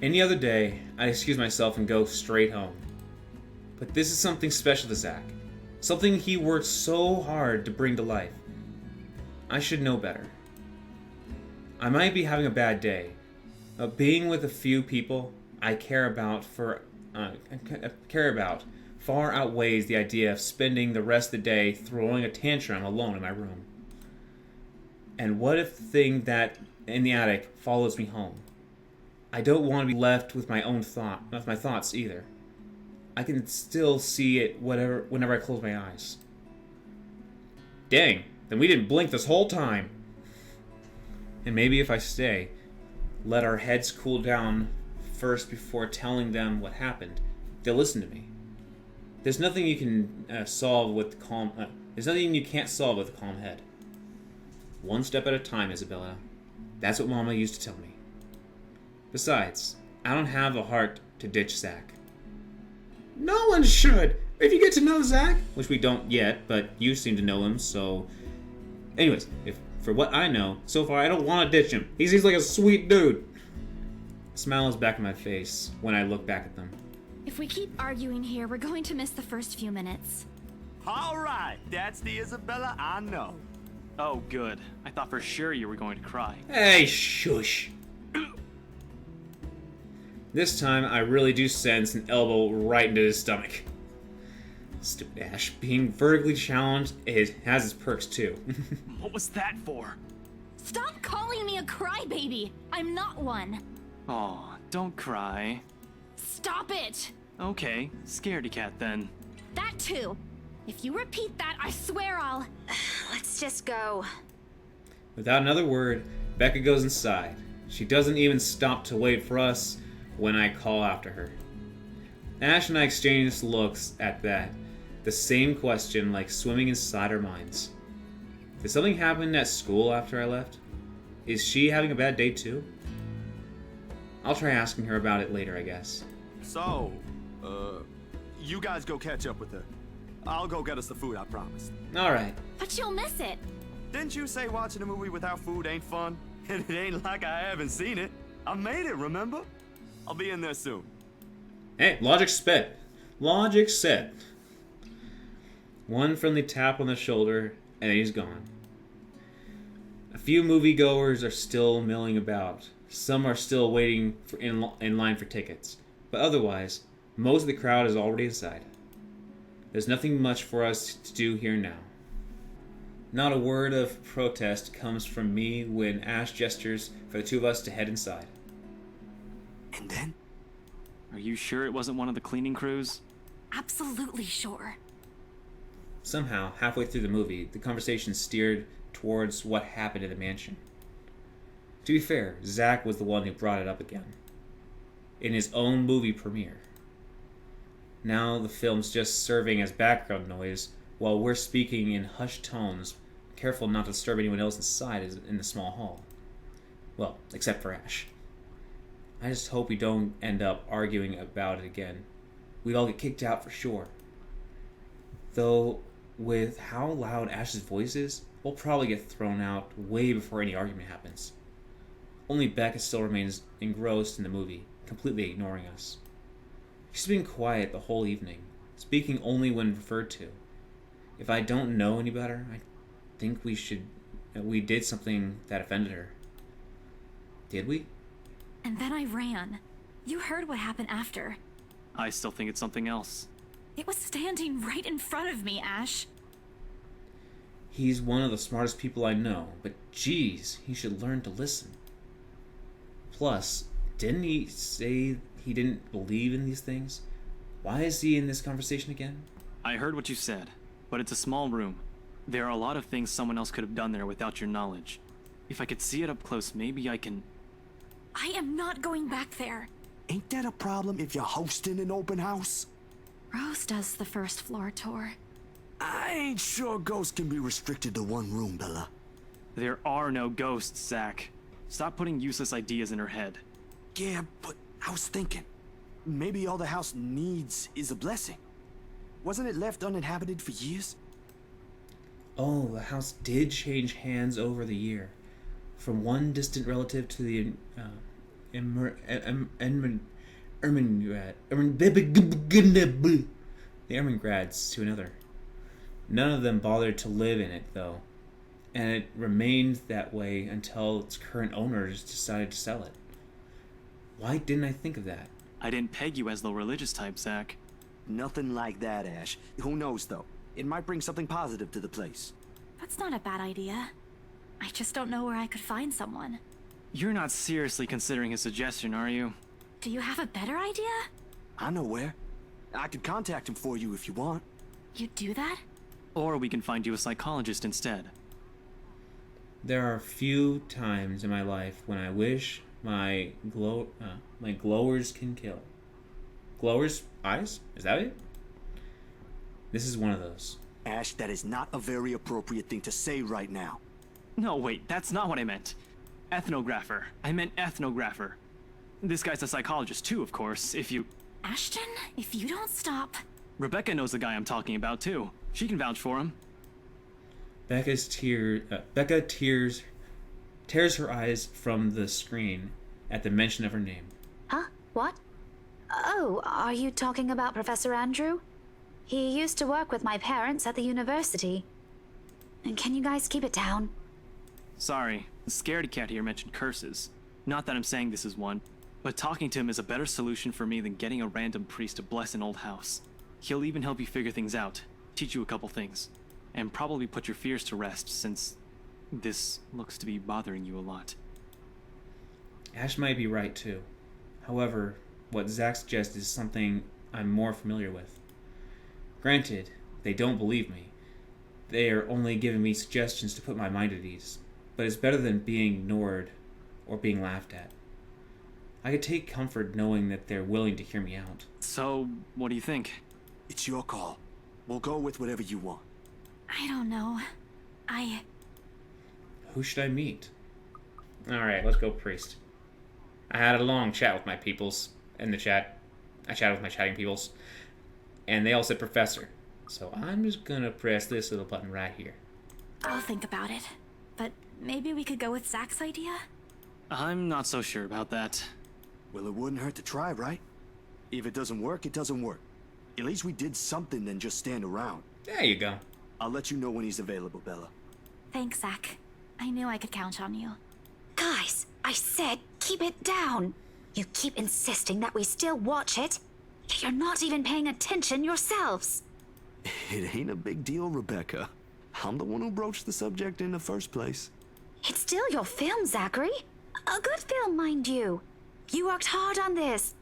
Any other day, I'd excuse myself and go straight home. But this is something special to Zach. Something he worked so hard to bring to life. I should know better. I might be having a bad day, but being with a few people I care about far outweighs the idea of spending the rest of the day throwing a tantrum alone in my room. And what if the thing that in the attic follows me home? I don't want to be left with my thoughts either. I can still see it whenever I close my eyes. Dang, then we didn't blink this whole time. And maybe if I stay, let our heads cool down first before telling them what happened, they'll listen to me. There's nothing you can solve with calm. There's nothing you can't solve with a calm head. One step at a time, Isabella. That's what Mama used to tell me. Besides, I don't have a heart to ditch Zach. No one should. If you get to know Zach, which we don't yet, but you seem to know him, so. Anyways, for what I know, so far I don't want to ditch him. He seems like a sweet dude. A smile is back in my face when I look back at them. If we keep arguing here, we're going to miss the first few minutes. All right, that's the Isabella I know. Oh, good. I thought for sure you were going to cry. Hey, shush. This time, I really do sense an elbow right into his stomach. Stupid Ash. Being vertically challenged has its perks too. What was that for? Stop calling me a crybaby! I'm not one! Aw, don't cry. Stop it! Okay, scaredy cat then. That too! If you repeat that, I swear I'll... Let's just go. Without another word, Becca goes inside. She doesn't even stop to wait for us when I call after her. Ash and I exchange looks at that. The same question like swimming inside our minds. Did something happen at school after I left? Is she having a bad day too? I'll try asking her about it later, I guess. So, you guys go catch up with her. I'll go get us the food I promised. Alright. But you'll miss it. Didn't you say watching a movie without food ain't fun? And it ain't like I haven't seen it. I made it, remember? I'll be in there soon. Hey, logic sped. Logic said. One friendly tap on the shoulder, and he's gone. A few moviegoers are still milling about. Some are still waiting in line for tickets. But otherwise, most of the crowd is already inside. There's nothing much for us to do here now. Not a word of protest comes from me when Ash gestures for the two of us to head inside. And then? Are you sure it wasn't one of the cleaning crews? Absolutely sure. Somehow, halfway through the movie, the conversation steered towards what happened in the mansion. To be fair, Zach was the one who brought it up again. In his own movie premiere. Now the film's just serving as background noise while we're speaking in hushed tones, careful not to disturb anyone else inside in the small hall. Well, except for Ash. I just hope we don't end up arguing about it again. We'd all get kicked out for sure. Though, with how loud Ash's voice is, we'll probably get thrown out way before any argument happens. Only Becca still remains engrossed in the movie, completely ignoring us. She's been quiet the whole evening, speaking only when referred to. If I don't know any better, I think we did something that offended her. Did we? And then I ran. You heard what happened after. I still think it's something else. It was standing right in front of me, Ash. He's one of the smartest people I know, but geez, he should learn to listen. Plus, didn't he say he didn't believe in these things? Why is he in this conversation again? I heard what you said, but it's a small room. There are a lot of things someone else could have done there without your knowledge. If I could see it up close, maybe I can... I am not going back there. Ain't that a problem if you're hosting an open house? Rose does the first floor tour. I ain't sure ghosts can be restricted to one room, Bella. There are no ghosts, Zach. Stop putting useless ideas in her head. Yeah, but I was thinking, maybe all the house needs is a blessing. Wasn't it left uninhabited for years? Oh, the house did change hands over the year. From one distant relative to Ermengrads to another. None of them bothered to live in it, though, and it remained that way until its current owners decided to sell it. Why didn't I think of that? I didn't peg you as the religious type, Zach. Nothing like that, Ash. Who knows, though? It might bring something positive to the place. That's not a bad idea. I just don't know where I could find someone. You're not seriously considering his suggestion, are you? Do you have a better idea? I know where. I could contact him for you if you want. You'd do that? Or we can find you a psychologist instead. There are few times in my life when I wish my glowers can kill. Glowers' eyes? Is that it? This is one of those. Ash, that is not a very appropriate thing to say right now. No, wait, that's not what I meant. Ethnographer. I meant ethnographer. This guy's a psychologist too, of course, if you... Ashton, if you don't stop... Rebecca knows the guy I'm talking about too. She can vouch for him. Becca tears her eyes from the screen at the mention of her name. Huh? What? Oh, are you talking about Professor Andrew? He used to work with my parents at the university. And can you guys keep it down? Sorry, the scaredy cat here mentioned curses. Not that I'm saying this is one, but talking to him is a better solution for me than getting a random priest to bless an old house. He'll even help you figure things out, teach you a couple things, and probably put your fears to rest since this looks to be bothering you a lot. Ash might be right too. However, what Zach suggests is something I'm more familiar with. Granted, they don't believe me. They are only giving me suggestions to put my mind at ease, but it's better than being ignored or being laughed at. I could take comfort knowing that they're willing to hear me out. So, what do you think? It's your call. We'll go with whatever you want. I don't know. Who should I meet? Alright, let's go priest. I had a long chat with my peoples in the chat. I chatted with my chatting peoples, and they all said professor. So I'm just gonna press this little button right here. I'll think about it. But maybe we could go with Zach's idea? I'm not so sure about that. Well, it wouldn't hurt to try, right? If it doesn't work, it doesn't work. At least we did something than just stand around. There you go. I'll let you know when he's available, Bella. Thanks, Zach. I knew I could count on you. Guys, I said keep it down. You keep insisting that we still watch it. You're not even paying attention yourselves. It ain't a big deal, Rebecca. I'm the one who broached the subject in the first place. It's still your film, Zachary. A good film, mind you. You worked hard on this.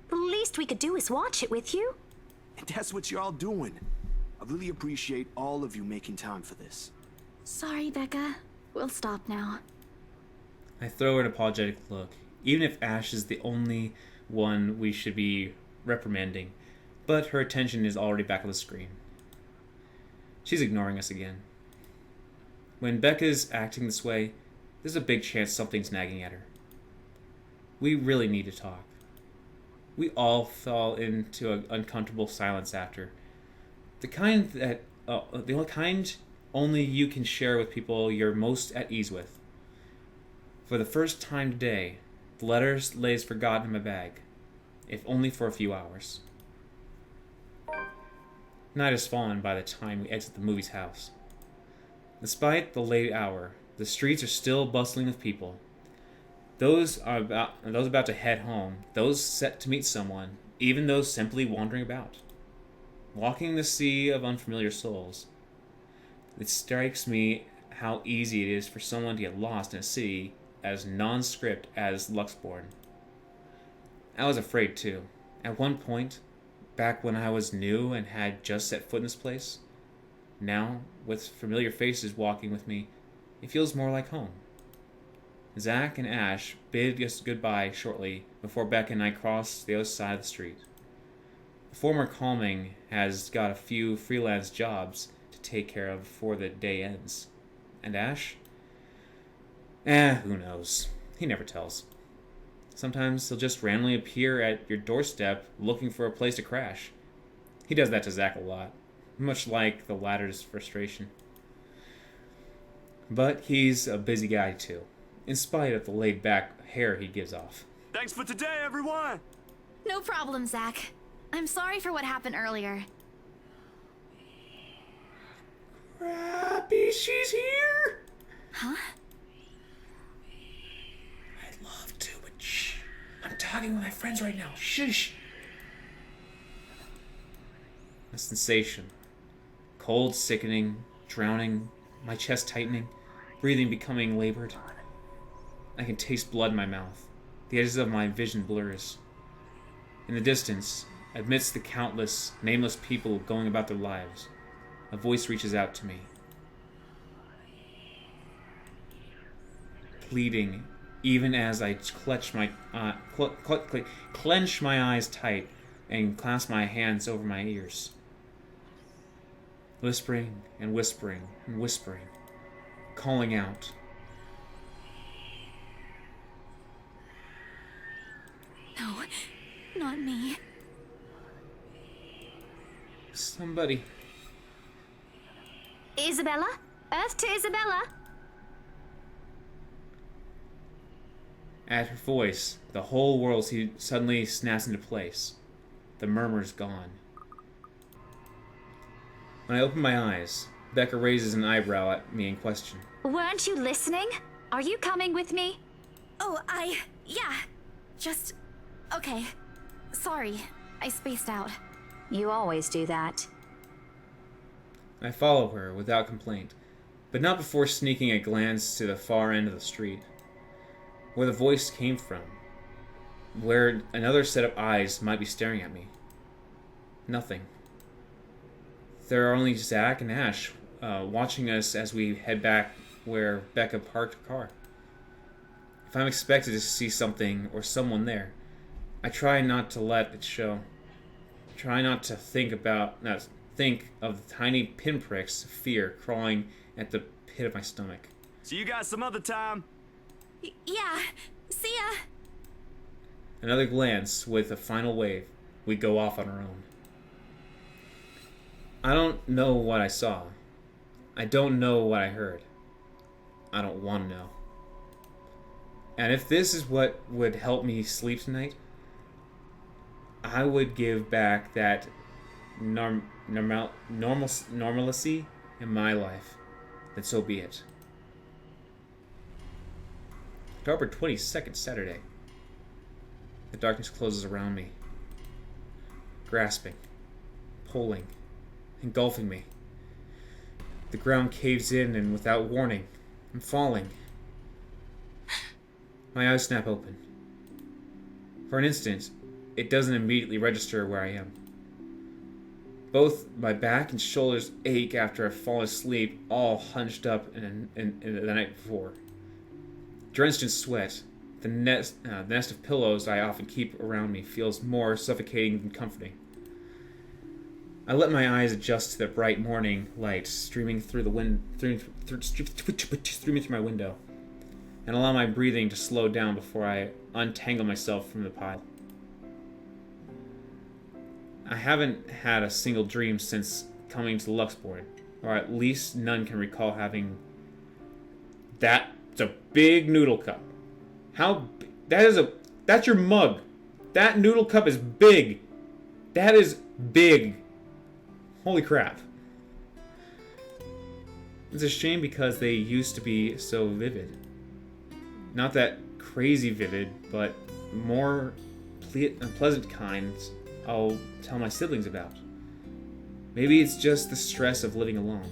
The least we could do is watch it with you. And that's what you're all doing. I really appreciate all of you making time for this. Sorry, Becca. We'll stop now. I throw her an apologetic look, even if Ash is the only one we should be reprimanding, but her attention is already back on the screen. She's ignoring us again. When Becca's acting this way, there's a big chance something's nagging at her. We really need to talk. We all fell into an uncomfortable silence after. The kind that, the only kind only you can share with people you're most at ease with. For the first time today, the letter lays forgotten in my bag, if only for a few hours. Night has fallen by the time we exit the movie's house. Despite the late hour, the streets are still bustling with people. Those about to head home, those set to meet someone, even those simply wandering about. Walking the sea of unfamiliar souls. It strikes me how easy it is for someone to get lost in a city as nondescript as Luxborn. I was afraid too. At one point, back when I was new and had just set foot in this place. Now, with familiar faces walking with me, it feels more like home. Zach and Ash bid us goodbye shortly before Becca and I cross the other side of the street. The former calming has got a few freelance jobs to take care of before the day ends. And Ash? Who knows? He never tells. Sometimes he'll just randomly appear at your doorstep looking for a place to crash. He does that to Zach a lot, much like the latter's frustration. But he's a busy guy too, in spite of the laid-back hair he gives off. Thanks for today, everyone. No problem, Zach. I'm sorry for what happened earlier. Happy she's here. Huh? I'd love to, but shh. I'm talking with my friends right now. Shush. A sensation. Cold, sickening, drowning, my chest tightening, breathing becoming labored. I can taste blood in my mouth. The edges of my vision blurs. In the distance, amidst the countless, nameless people going about their lives, a voice reaches out to me. Pleading, even as I clench my eyes tight and clasp my hands over my ears. Whispering and whispering and whispering, calling out. No, not me. Somebody. Isabella? Earth to Isabella? At her voice, the whole world suddenly snaps into place. The murmur's gone. When I open my eyes, Becca raises an eyebrow at me in question. Weren't you listening? Are you coming with me? Oh, yeah. Just... Okay. Sorry. I spaced out. You always do that. I follow her without complaint, but not before sneaking a glance to the far end of the street, where the voice came from, where another set of eyes might be staring at me. Nothing. There are only Zach and Ash watching us as we head back where Becca parked her car. If I'm expected to see something or someone there, I try not to let it show. Try not to think of the tiny pinpricks of fear crawling at the pit of my stomach. See you guys some other time. Yeah. See ya. Another glance with a final wave. We go off on our own. I don't know what I saw. I don't know what I heard. I don't want to know. And if this is what would help me sleep tonight, I would give back that normalcy in my life. Then so be it. October 22nd, Saturday. The darkness closes around me, grasping, pulling, engulfing me. The ground caves in, and without warning, I'm falling. My eyes snap open. For an instant, it doesn't immediately register where I am. Both my back and shoulders ache after I've fallen asleep, all hunched up in the night before. Drenched in sweat, the nest of pillows I often keep around me feels more suffocating than comforting. I let my eyes adjust to the bright morning light streaming through my window, and allow my breathing to slow down before I untangle myself from the pile. I haven't had a single dream since coming to Luxport, or at least none can recall having. That's a big noodle cup. That's your mug. That noodle cup is big. That is big. Holy crap. It's a shame because they used to be so vivid. Not that crazy vivid, but more pleasant kinds I'll tell my siblings about. Maybe it's just the stress of living alone.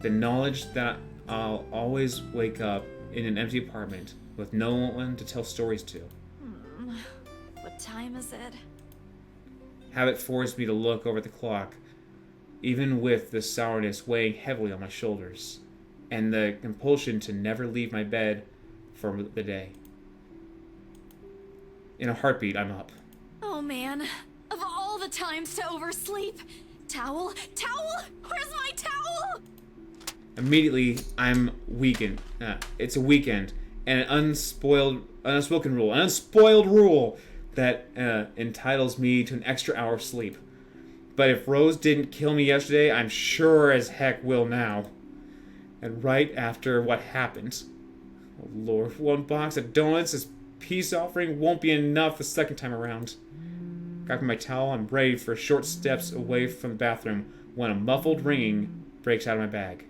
The knowledge that I'll always wake up in an empty apartment with no one to tell stories to. What time is it? Habit forced me to look over the clock, even with the sourness weighing heavily on my shoulders, and the compulsion to never leave my bed for the day. In a heartbeat, I'm up. Oh man, of all the times to oversleep. Towel? Where's my towel? Immediately, I'm weakened. It's a weekend, and an unspoken rule that entitles me to an extra hour of sleep. But if Rose didn't kill me yesterday, I'm sure as heck will now. And right after what happened, oh Lord, one box of donuts is peace offering won't be enough the second time around. Grabbing my towel, I'm ready for short steps away from the bathroom when a muffled ringing breaks out of my bag.